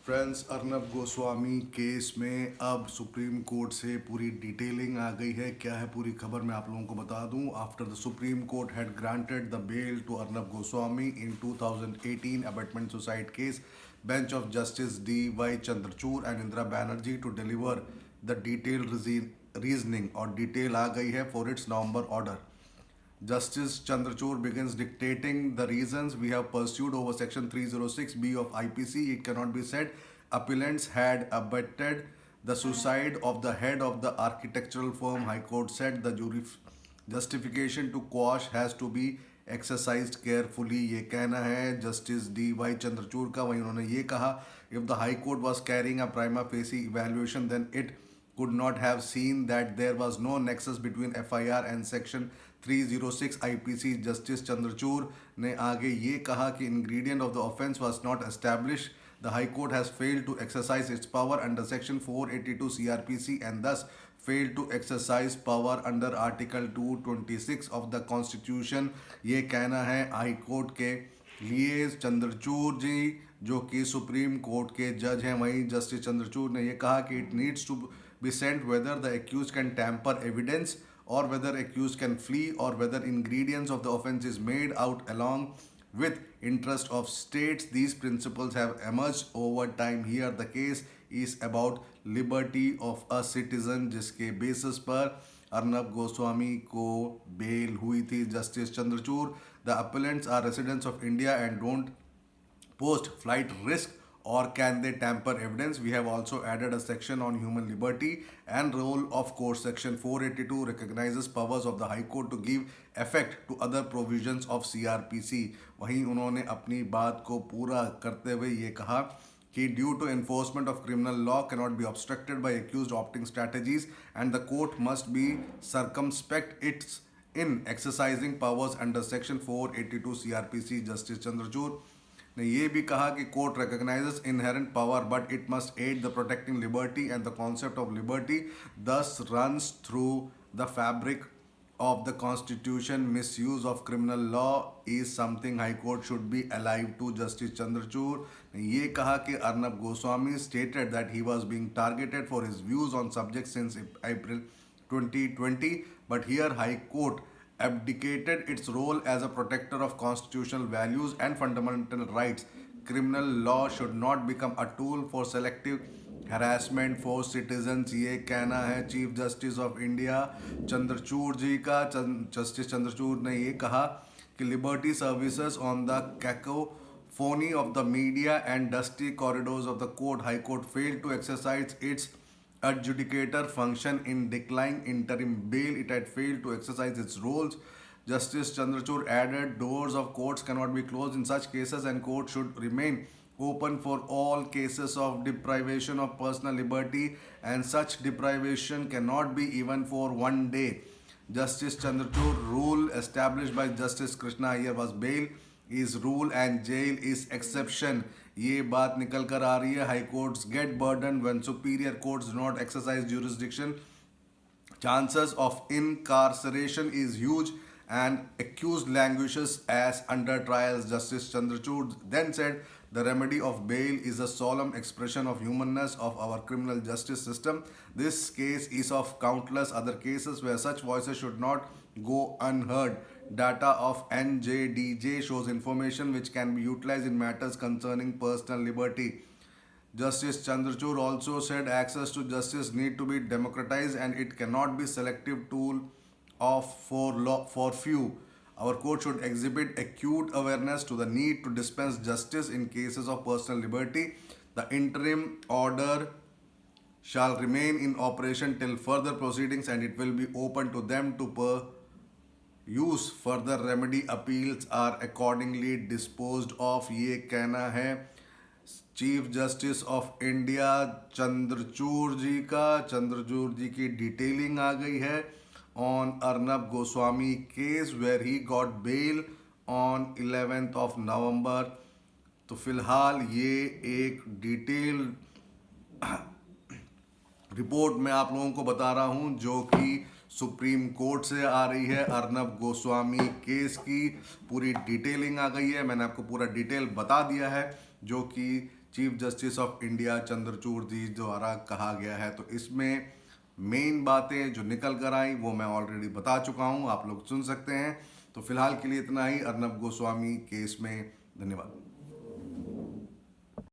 Friends, Arnab Goswami case में अब supreme court से पूरी डिटेलिंग आ गई है। क्या है पूरी खबर मैं आप लोगों को बता दूं। After the supreme court had granted the bail to Arnab Goswami in 2018 abetment suicide case, bench of justice D.Y. Chandrachud and Indira Banerjee to deliver the detail reasoning, और डिटेल आ गई है for its November order. Justice Chandrachud begins dictating the reasons we have pursued over Section 306B of IPC. It cannot be said appellants had abetted the suicide of the head of the architectural firm. High Court said the justification to quash has to be exercised carefully. ये कहना है justice D.Y. Chandrachud का। वहीं उन्होंने ये कहा, if the High Court was carrying a prima facie evaluation, then it could not have seen that there was no nexus between FIR and Section 306 IPC. Justice Chandrachud ने आगे ये कहा कि ingredient of the offence was not established. The High Court has failed to exercise its power under Section 482 CRPC and thus failed to exercise power under Article 226 of the Constitution. ये कहना है high court के लिए चंद्रचूड़ जी, जो कि supreme court के जज हैं। वहीं जस्टिस चंद्रचूड़ ने यह कहा कि it needs to be sent whether the accused can tamper evidence or whether accused can flee or whether ingredients of the offence is made out along with interest of states. These principles have emerged over time. Here the case is about liberty of a citizen, जिसके basis पर अर्नब गोस्वामी को bell हुई थी। Justice Chandrachud, the appellants are residents of India and don't post flight risk, or can they tamper evidence? We have also added a section on human liberty and role of court. Section 482 recognizes powers of the High Court to give effect to other provisions of CRPC. वहीं उन्होंने अपनी बात को पूरा करते हुए ये कहा कि due to enforcement of criminal law cannot be obstructed by accused opting strategies and the court must be circumspect in exercising powers under Section 482 CRPC. Justice Chandrachud ने ये भी कहा कि court recognizes inherent power but it must aid the protecting liberty and the concept of liberty thus runs through the fabric of the constitution. Misuse of criminal law is something High Court should be alive to. Justice Chandrachud ने ये कहा कि Arnab Goswami stated that he was being targeted for his views on subjects since April 2020, but here High Court abdicated its role as a protector of constitutional values and fundamental rights. Criminal law should not become a tool for selective harassment for citizens. ये कहना है chief justice of India Chandrachud ji का। Justice Chandrachud ने ये कहा कि liberty services on the cacophony of the media and dusty corridors of the court. High Court failed to exercise its adjudicator function in declining interim bail. It had failed to exercise its roles. Justice Chandrachud added, doors of courts cannot be closed in such cases and courts should remain open for all cases of deprivation of personal liberty, and such deprivation cannot be even for one day. Justice Chandrachud rule established by Justice Krishna Iyer was bail is rule and jail is exception. ये बात निकल कर आ रही है। High courts get burden when superior courts do not exercise jurisdiction. Chances of incarceration is huge and accused languishes as under trials. Justice Chandrachud then said the remedy of bail is a solemn expression of humanness of our criminal justice system. This case is of countless other cases where such voices should not go unheard. Data of NJDJ shows information which can be utilized in matters concerning personal liberty. Justice Chandrachud also said access to justice need to be democratized and it cannot be selective tool for few. Our court should exhibit acute awareness to the need to dispense justice in cases of personal liberty. The interim order shall remain in operation till further proceedings and it will be open to them to use further remedy. Appeals are accordingly disposed of. ये कहना है chief justice of India Chandrachud ji का। चंद्रचूड़ जी की detailing आ गई है on Arnab Goswami case where he got bail on 11th of November. तो फिलहाल ये एक डिटेल रिपोर्ट मैं आप लोगों को बता रहा हूं जो कि सुप्रीम कोर्ट से आ रही है। अर्नब गोस्वामी केस की पूरी डिटेलिंग आ गई है। मैंने आपको पूरा डिटेल बता दिया है जो कि chief justice of India Chandrachud ji द्वारा कहा गया है। तो इसमें मेन बातें जो निकल कर आई वो मैं ऑलरेडी बता चुका हूँ, आप लोग सुन सकते हैं। तो फिलहाल के लिए इतना ही अर्नब गोस्वामी केस में। धन्यवाद।